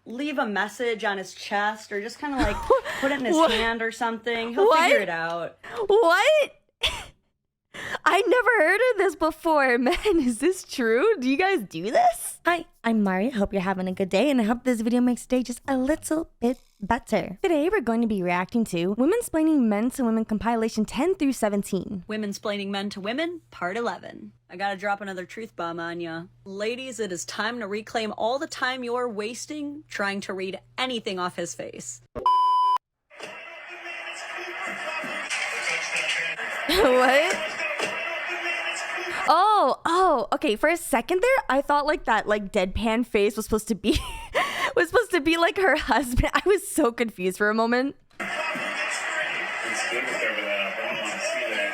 leave a message on his chest or just kind of like put it in his hand or something. He'll What? figure it out. What? I never heard of this before. Man, is this true? Do you guys do this? Hi, I'm Mari. Hope you're having a good day, and I hope this video makes today just a little bit better. Today, we're going to be reacting to Womansplaining Men to Women Compilation 10 through 17. Womansplaining Men to Women, Part 11. I gotta drop another truth bomb on ya. Ladies, it is time to reclaim all the time you're wasting trying to read anything off his face. What? Oh, okay. For a second there, I thought like that deadpan face was supposed to be like her husband. I was so confused for a moment. It's good with her, but I don't want to see that.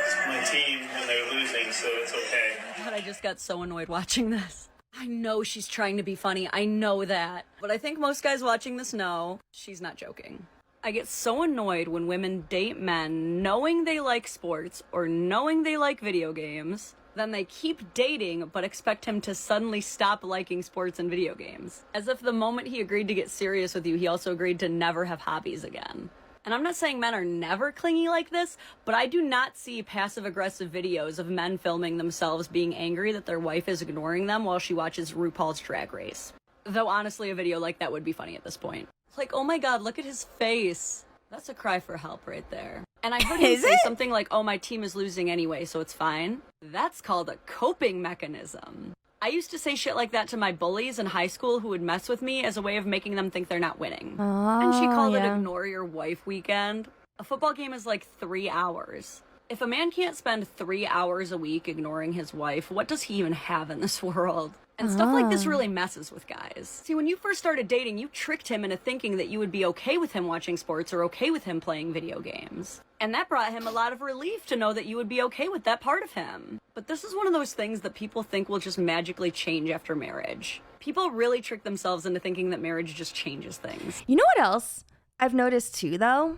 It's my team when they're losing, so it's okay. God, I just got so annoyed watching this. I know she's trying to be funny. I know that. But I think most guys watching this know she's not joking. I get so annoyed when women date men knowing they like sports or knowing they like video games. Then they keep dating but expect him to suddenly stop liking sports and video games. As if the moment he agreed to get serious with you, he also agreed to never have hobbies again. And I'm not saying men are never clingy like this, but I do not see passive-aggressive videos of men filming themselves being angry that their wife is ignoring them while she watches RuPaul's Drag Race. Though honestly, a video like that would be funny at this point. Like, oh my god, look at his face. That's a cry for help right there. And I heard him say something like, oh, my team is losing anyway, so it's fine. That's called a coping mechanism. I used to say shit like that to my bullies in high school who would mess with me as a way of making them think they're not winning. And she called it ignore your wife weekend. A football game is like 3 hours. If a man can't spend 3 hours a week ignoring his wife, what does he even have in this world? And stuff like this really messes with guys. See, when you first started dating, you tricked him into thinking that you would be okay with him watching sports or okay with him playing video games. And that brought him a lot of relief to know that you would be okay with that part of him. But this is one of those things that people think will just magically change after marriage. People really trick themselves into thinking that marriage just changes things. You know what else I've noticed too, though?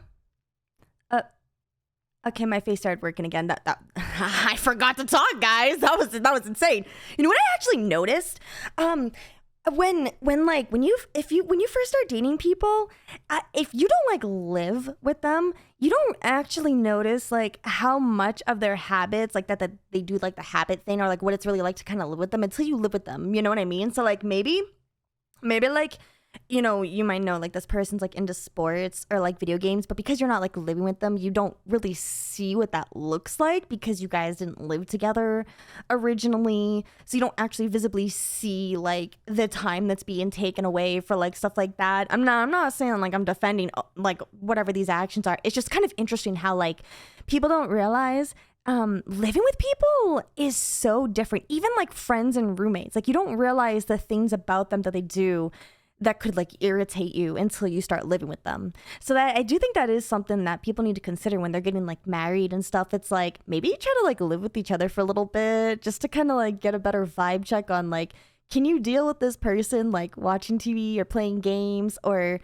Okay, my face started working again. That I forgot to talk, guys. That was insane. You know what I actually noticed? When you first start dating people, if you don't like live with them, you don't actually notice like how much of their habits, like that they do like the habit thing, or like what it's really like to kind of live with them until you live with them. You know what I mean? So like maybe like, you know, you might know like this person's like into sports or like video games, but because you're not like living with them, you don't really see what that looks like because you guys didn't live together originally. So you don't actually visibly see like the time that's being taken away for like stuff like that. I'm not saying like I'm defending like whatever these actions are. It's just kind of interesting how like people don't realize living with people is so different. Even like friends and roommates, like you don't realize the things about them that they do that could like irritate you until you start living with them. So that I do think that is something that people need to consider when they're getting like married and stuff. It's like maybe try to like live with each other for a little bit just to kind of like get a better vibe check on like, can you deal with this person like watching TV or playing games, or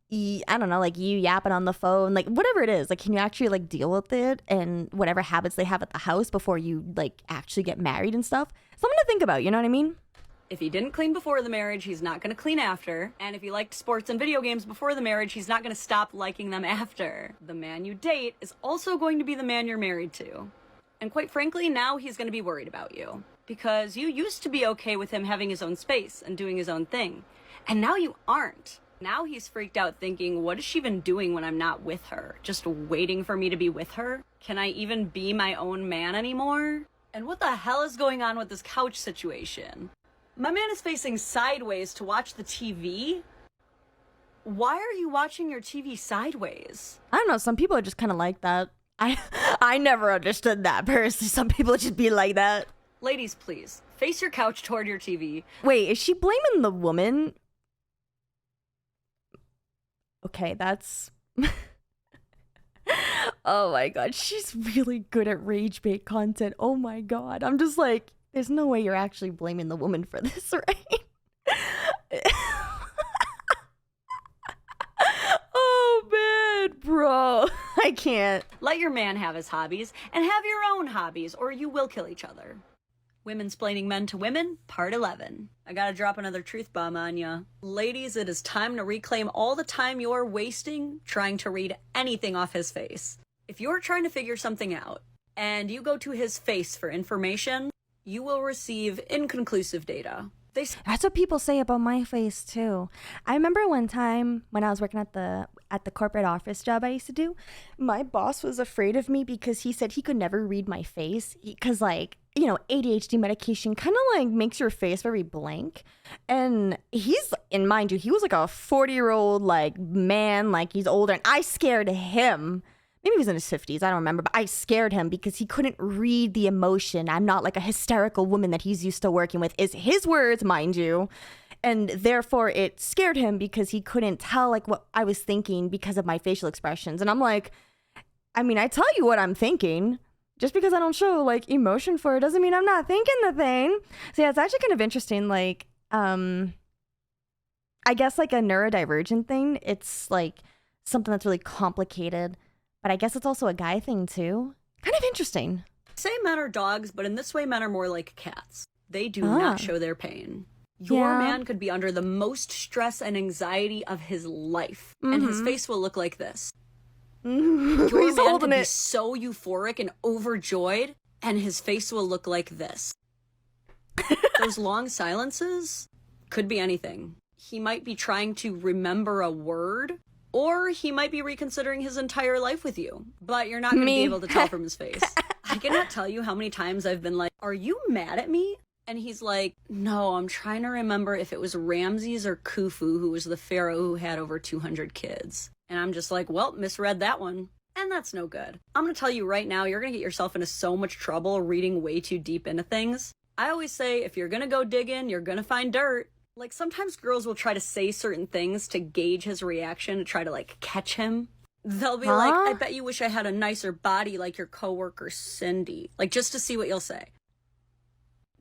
I don't know, like you yapping on the phone, like whatever it is, like can you actually like deal with it and whatever habits they have at the house before you like actually get married and stuff. Something to think about, you know what I mean? If he didn't clean before the marriage, he's not going to clean after. And if he liked sports and video games before the marriage, he's not going to stop liking them after. The man you date is also going to be the man you're married to. And quite frankly, now he's going to be worried about you. Because you used to be okay with him having his own space and doing his own thing. And now you aren't. Now he's freaked out thinking, what is she even doing when I'm not with her? Just waiting for me to be with her? Can I even be my own man anymore? And what the hell is going on with this couch situation? My man is facing sideways to watch the TV? Why are you watching your TV sideways? I don't know, some people are just kind of like that. I never understood that personally. Some people just be like that. Ladies, please, face your couch toward your TV. Wait, is she blaming the woman? Okay, that's... Oh my god, she's really good at rage bait content. Oh my god, I'm just like... There's no way you're actually blaming the woman for this, right? Oh, man, bro. I can't. Let your man have his hobbies, and have your own hobbies, or you will kill each other. Womansplaining Men to Women, Part 11. I gotta drop another truth bomb on ya. Ladies, it is time to reclaim all the time you're wasting trying to read anything off his face. If you're trying to figure something out, and you go to his face for information, you will receive inconclusive data. That's what people say about my face too. I remember one time when I was working at the corporate office job I used to do, my boss was afraid of me because he said he could never read my face because, like, you know, ADHD medication kind of like makes your face very blank. And mind you, he was like a 40-year-old like man, like he's older, and I scared him. Maybe he was in his 50s, I don't remember, but I scared him because he couldn't read the emotion. I'm not like a hysterical woman that he's used to working with, is his words, mind you. And therefore it scared him because he couldn't tell like what I was thinking because of my facial expressions. And I'm like, I mean, I tell you what I'm thinking. Just because I don't show like emotion for it doesn't mean I'm not thinking the thing. So yeah, it's actually kind of interesting. Like, I guess like a neurodivergent thing, it's like something that's really complicated. But I guess it's also a guy thing too. Kind of interesting. Say men are dogs, but in this way, men are more like cats. They do not show their pain. Your man could be under the most stress and anxiety of his life, and his face will look like this. Your He's man holding could be it. so euphoric and overjoyed, and his face will look like this. Those long silences could be anything. He might be trying to remember a word, or he might be reconsidering his entire life with you, but you're not going to be able to tell from his face. I cannot tell you how many times I've been like, are you mad at me? And he's like, no, I'm trying to remember if it was Ramses or Khufu, who was the pharaoh who had over 200 kids. And I'm just like, well, misread that one. And that's no good. I'm going to tell you right now, you're going to get yourself into so much trouble reading way too deep into things. I always say, if you're going to go digging, you're going to find dirt. Like, sometimes girls will try to say certain things to gauge his reaction, to try to, like, catch him. They'll be like, I bet you wish I had a nicer body like your coworker Cindy. Like, just to see what you'll say.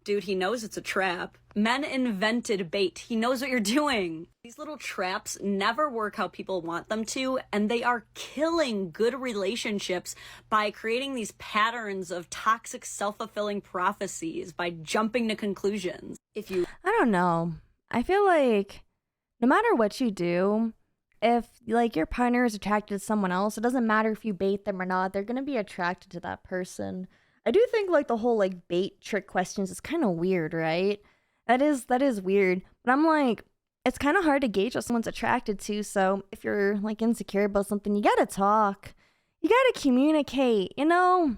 Dude, he knows it's a trap. Men invented bait. He knows what you're doing. These little traps never work how people want them to, and they are killing good relationships by creating these patterns of toxic self-fulfilling prophecies, by jumping to conclusions. I don't know. I feel like no matter what you do, if like your partner is attracted to someone else, it doesn't matter if you bait them or not, they're going to be attracted to that person. I do think like the whole like bait trick questions is kind of weird, right? That is weird. But I'm like, it's kind of hard to gauge what someone's attracted to. So if you're like insecure about something, you got to talk. You got to communicate, you know?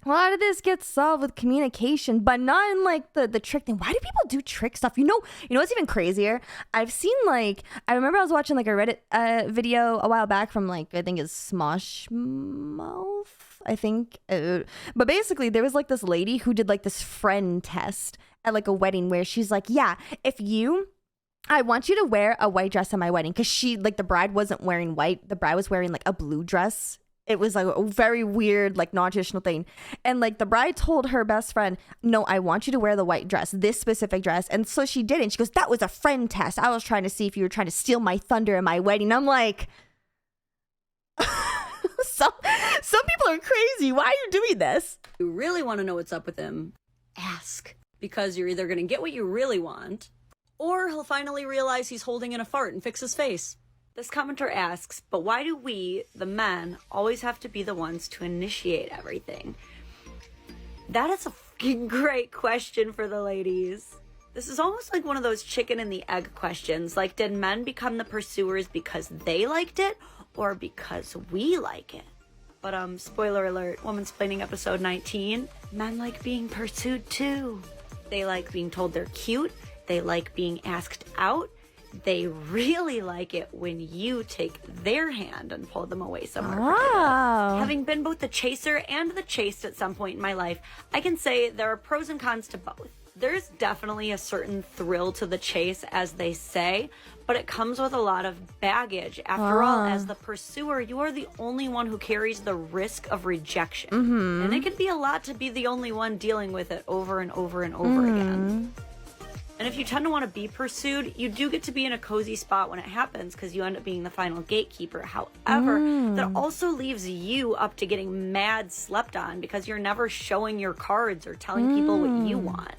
A lot of this gets solved with communication, but not in like the trick thing. Why do people do trick stuff? You know what's even crazier? I've seen like, I remember I was watching like a Reddit video a while back from like, I think it's Smosh Mouth, I think. But basically there was like this lady who did like this friend test at like a wedding where she's like, yeah, I want you to wear a white dress at my wedding. Cause she, like the bride wasn't wearing white. The bride was wearing like a blue dress. It was like a very weird, like non-traditional thing. And like the bride told her best friend, no, I want you to wear the white dress, this specific dress. And so she did. And she goes, that was a friend test. I was trying to see if you were trying to steal my thunder at my wedding. I'm like, some people are crazy. Why are you doing this? You really want to know what's up with him? Ask. Because you're either going to get what you really want, or he'll finally realize he's holding in a fart and fix his face. This commenter asks, but why do we, the men, always have to be the ones to initiate everything? That is a fucking great question for the ladies. This is almost like one of those chicken and the egg questions. Like, did men become the pursuers because they liked it or because we like it? But spoiler alert, Womansplaining episode 19, men like being pursued too. They like being told they're cute. They like being asked out. They really like it when you take their hand and pull them away somewhere. Wow. Having been both the chaser and the chased at some point in my life, I can say there are pros and cons to both. There's definitely a certain thrill to the chase, as they say, but it comes with a lot of baggage. After all, as the pursuer, you are the only one who carries the risk of rejection. And it can be a lot to be the only one dealing with it over and over and over again. And if you tend to want to be pursued, you do get to be in a cozy spot when it happens because you end up being the final gatekeeper. However, that also leaves you up to getting mad slept on because you're never showing your cards or telling people what you want.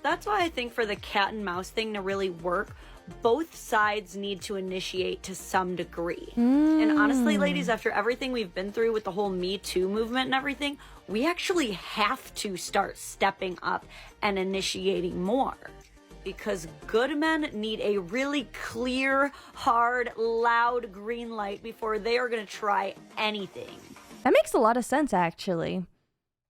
That's why I think for the cat and mouse thing to really work, both sides need to initiate to some degree. And honestly, ladies, after everything we've been through with the whole Me Too movement and everything, we actually have to start stepping up and initiating more. Because good men need a really clear, hard, loud green light before they are going to try anything. That makes a lot of sense, actually.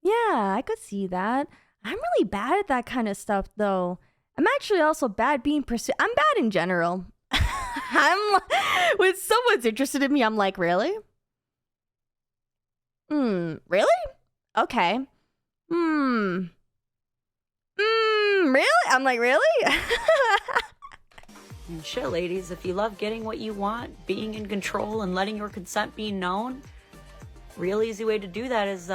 Yeah, I could see that. I'm really bad at that kind of stuff, though. I'm actually also bad being pursued. I'm bad in general. When someone's interested in me, I'm like, really? Really? Okay. Really? I'm like, really? And shit, ladies, if you love getting what you want, being in control, and letting your consent be known, real easy way to do that is,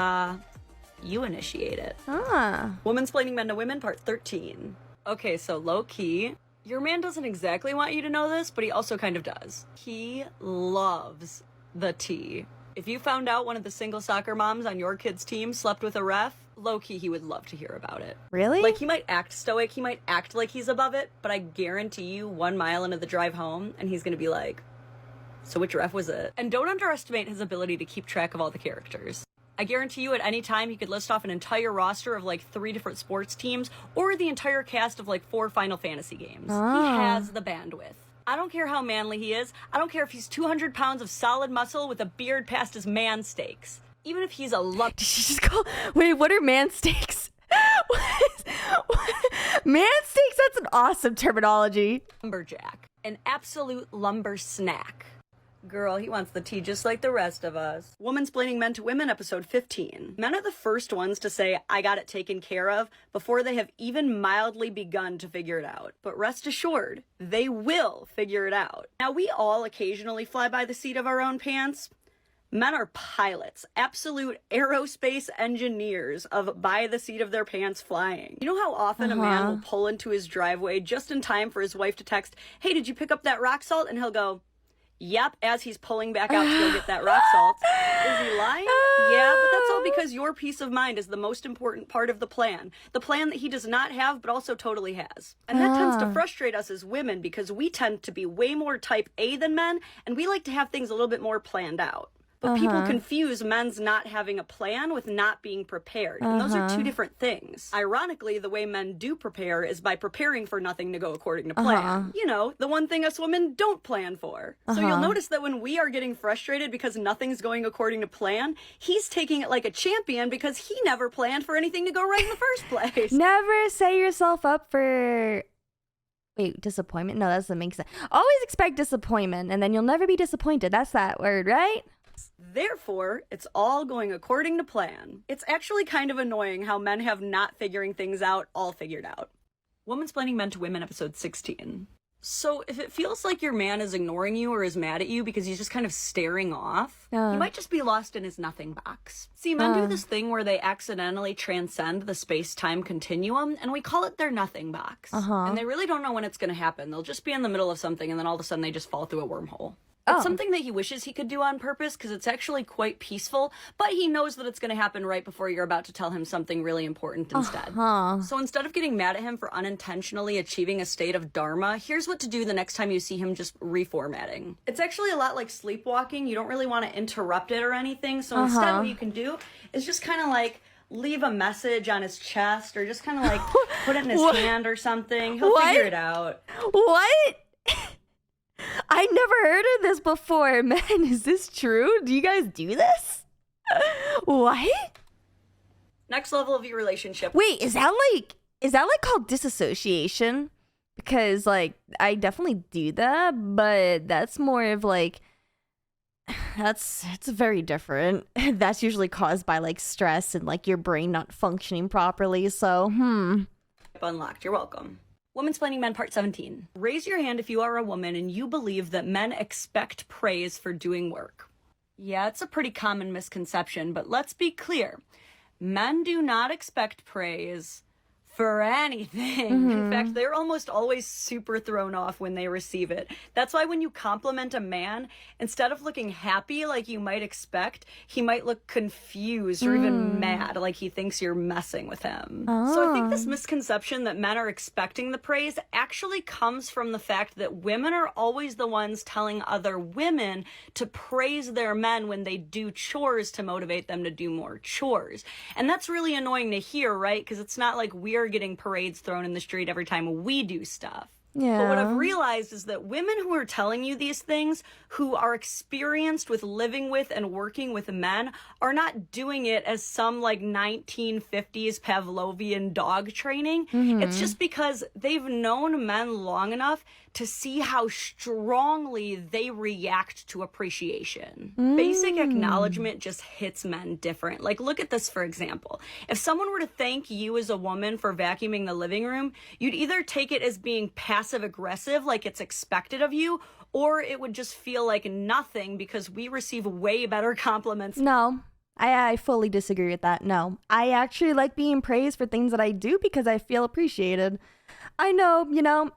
you initiate it. Womansplaining Men to Women, part 13. Okay, so low-key, your man doesn't exactly want you to know this, but he also kind of does. He loves the tea. If you found out one of the single soccer moms on your kid's team slept with a ref, low-key, he would love to hear about it. Really? Like, he might act stoic, he might act like he's above it, but I guarantee you 1 mile into the drive home, and he's gonna be like, so which ref was it? And don't underestimate his ability to keep track of all the characters. I guarantee you at any time he could list off an entire roster of like 3 different sports teams or the entire cast of like 4 Final Fantasy games. He has the bandwidth. I don't care how manly he is. I don't care if he's 200 pounds of solid muscle with a beard past his man steaks. Even if he's a Did she just call? Wait, what are man steaks? Man steaks? That's an awesome terminology. lumberjack. An absolute lumber snack. Girl, he wants the tea just like the rest of us. Womansplaining Men to Women, episode 15. Men are the first ones to say, I got it taken care of, before they have even mildly begun to figure it out. But rest assured, they will figure it out. Now, we all occasionally fly by the seat of our own pants. Men are pilots, absolute aerospace engineers of by the seat of their pants flying. You know how often a man will pull into his driveway just in time for his wife to text, hey, did you pick up that rock salt? And he'll go, yep, as he's pulling back out to go get that rock salt. Is he lying? Yeah, but that's all because your peace of mind is the most important part of the plan. The plan that he does not have, but also totally has. And that tends to frustrate us as women because we tend to be way more type A than men, and we like to have things a little bit more planned out. But people confuse men's not having a plan with not being prepared. And those are 2 different things. Ironically, the way men do prepare is by preparing for nothing to go according to plan. You know, the one thing us women don't plan for. So you'll notice that when we are getting frustrated because nothing's going according to plan, he's taking it like a champion because he never planned for anything to go right in the first place. Never set yourself up for... Wait, disappointment? No, that doesn't make sense. Always expect disappointment, and then you'll never be disappointed. That's that word, right? Therefore, it's all going according to plan. It's actually kind of annoying how men have not figuring things out all figured out. Womansplaining Men to Women, episode 16. So if it feels like your man is ignoring you or is mad at you because he's just kind of staring off, you might just be lost in his nothing box. See, men do this thing where they accidentally transcend the space-time continuum, and we call it their nothing box. And they really don't know when it's going to happen. They'll just be in the middle of something, and then all of a sudden they just fall through a wormhole. It's something that he wishes he could do on purpose because it's actually quite peaceful, but he knows that it's going to happen right before you're about to tell him something really important instead. So instead of getting mad at him for unintentionally achieving a state of dharma, here's what to do the next time you see him just reformatting. It's actually a lot like sleepwalking. You don't really want to interrupt it or anything, so instead what you can do is just kind of like leave a message on his chest or just kind of like put it in his hand or something. He'll figure it out. What? I never heard of this before. Man, is this true? Do you guys do this? What? Next level of your relationship. Wait, is that like called disassociation? Because like I definitely do that, but that's more of like it's very different. That's usually caused by like stress and like your brain not functioning properly. So, Unlocked. You're welcome. Womansplaining Men, part 17. Raise your hand if you are a woman and you believe that men expect praise for doing work. Yeah, it's a pretty common misconception, but let's be clear. Men do not expect praise for anything. In fact, they're almost always super thrown off when they receive it. That's why when you compliment a man, instead of looking happy like you might expect, he might look confused or even mad, like he thinks you're messing with him. So I think this misconception that men are expecting the praise actually comes from the fact that women are always the ones telling other women to praise their men when they do chores to motivate them to do more chores. And that's really annoying to hear, right? Because it's not like we're getting parades thrown in the street every time we do stuff. Yeah. But what I've realized is that women who are telling you these things, who are experienced with living with and working with men, are not doing it as some like 1950s Pavlovian dog training. It's just because they've known men long enough to see how strongly they react to appreciation. Basic acknowledgement just hits men different. Like, look at this, for example. If someone were to thank you as a woman for vacuuming the living room, you'd either take it as being passive aggressive, like it's expected of you, or it would just feel like nothing because we receive way better compliments. No, I fully disagree with that. No, I actually like being praised for things that I do because I feel appreciated. I know,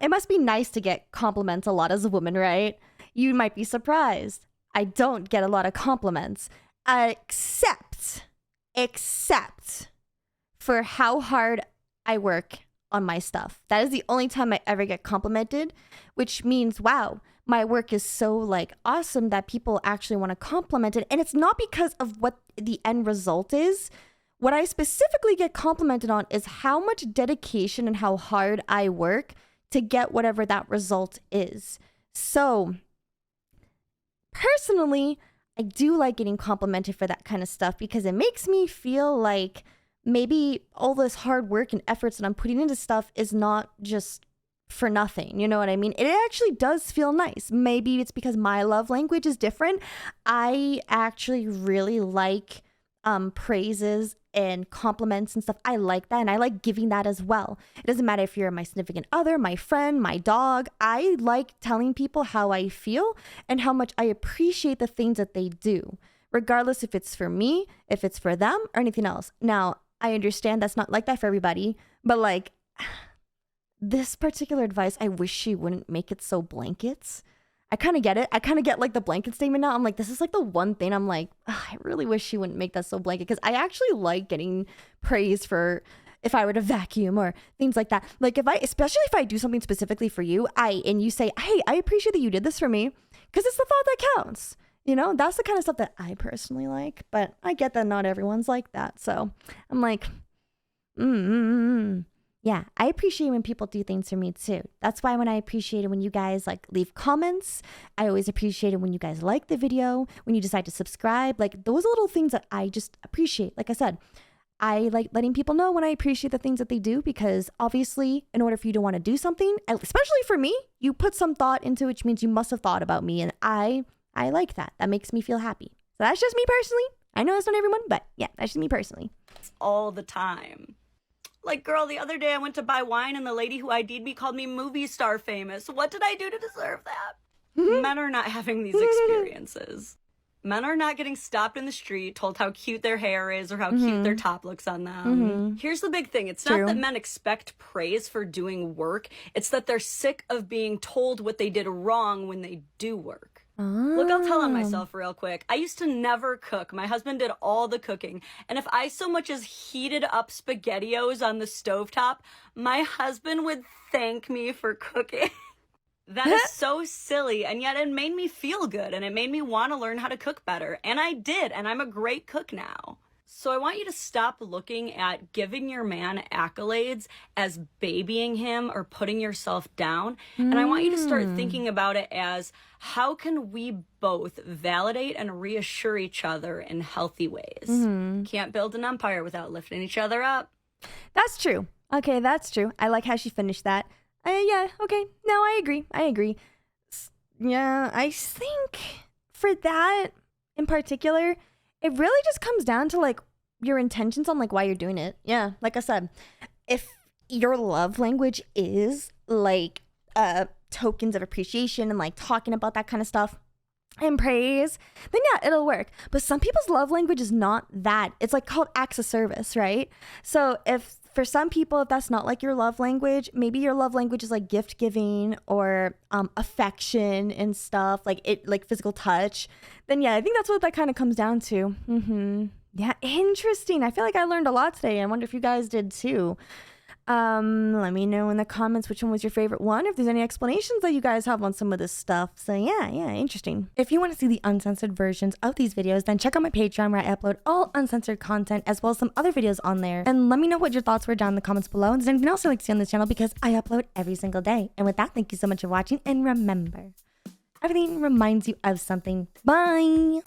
it must be nice to get compliments a lot as a woman, right? You might be surprised. I don't get a lot of compliments, except for how hard I work on my stuff. That is the only time I ever get complimented, which means, wow, my work is so like awesome that people actually want to compliment it. And it's not because of what the end result is. What I specifically get complimented on is how much dedication and how hard I work to get whatever that result is. So personally, I do like getting complimented for that kind of stuff because it makes me feel like maybe all this hard work and efforts that I'm putting into stuff is not just for nothing. You know what I mean? It actually does feel nice. Maybe it's because my love language is different. I actually really like praises and compliments and stuff. I like that, and I like giving that as well. It doesn't matter if you're my significant other, my friend, my dog. I like telling people how I feel and how much I appreciate the things that they do, regardless if it's for me, if it's for them, or anything else. Now, I understand that's not like that for everybody, but like this particular advice, I wish she wouldn't make it so blankets. I kind of get it. I kind of get like the blanket statement now. I'm like, this is like the one thing I'm like, I really wish she wouldn't make that so blanket, because I actually like getting praise for if I were to vacuum or things like that. Like especially if I do something specifically for you, and you say, hey, I appreciate that you did this for me, because it's the thought that counts. That's the kind of stuff that I personally like, but I get that not everyone's like that. So I'm like, yeah, I appreciate when people do things for me too. That's why when I appreciate it when you guys like leave comments, I always appreciate it when you guys like the video, when you decide to subscribe. Like those little things that I just appreciate. Like I said, I like letting people know when I appreciate the things that they do, because obviously in order for you to want to do something, especially for me, you put some thought into it, which means you must have thought about me. And I like that. That makes me feel happy. So that's just me personally. I know it's not everyone, but yeah, that's just me personally. All the time. Like, girl, the other day I went to buy wine and the lady who ID'd me called me movie star famous. What did I do to deserve that? Men are not having these experiences. Men are not getting stopped in the street, told how cute their hair is or how cute their top looks on them. Here's the big thing. It's not that men expect praise for doing work. It's that they're sick of being told what they did wrong when they do work. Look, I'll tell on myself real quick. I used to never cook. My husband did all the cooking. And if I so much as heated up SpaghettiOs on the stovetop, my husband would thank me for cooking. That is so silly, and yet it made me feel good, and it made me want to learn how to cook better. And I did, and I'm a great cook now. So I want you to stop looking at giving your man accolades as babying him or putting yourself down. And I want you to start thinking about it as, how can we both validate and reassure each other in healthy ways? Can't build an empire without lifting each other up. That's true. Okay, that's true. I like how she finished that. Yeah, okay. No, I agree. Yeah, I think for that in particular, it really just comes down to like your intentions on like why you're doing it. Yeah, like I said, if your love language is like tokens of appreciation and like talking about that kind of stuff and praise, then yeah, it'll work. But some people's love language is not that. It's like called acts of service, right? So if for some people, if that's not like your love language, maybe your love language is like gift giving or affection and stuff, like physical touch, then yeah, I think that's what that kind of comes down to. Yeah, interesting. I feel like I learned a lot today. I wonder if you guys did too. Let me know in the comments which one was your favorite one, if there's any explanations that you guys have on some of this stuff. So yeah, interesting. If you want to see the uncensored versions of these videos, then check out my Patreon where I upload all uncensored content as well as some other videos on there. And let me know what your thoughts were down in the comments below. And there's anything else you'd like to see on this channel because I upload every single day. And with that, thank you so much for watching, and remember, everything reminds you of something. Bye!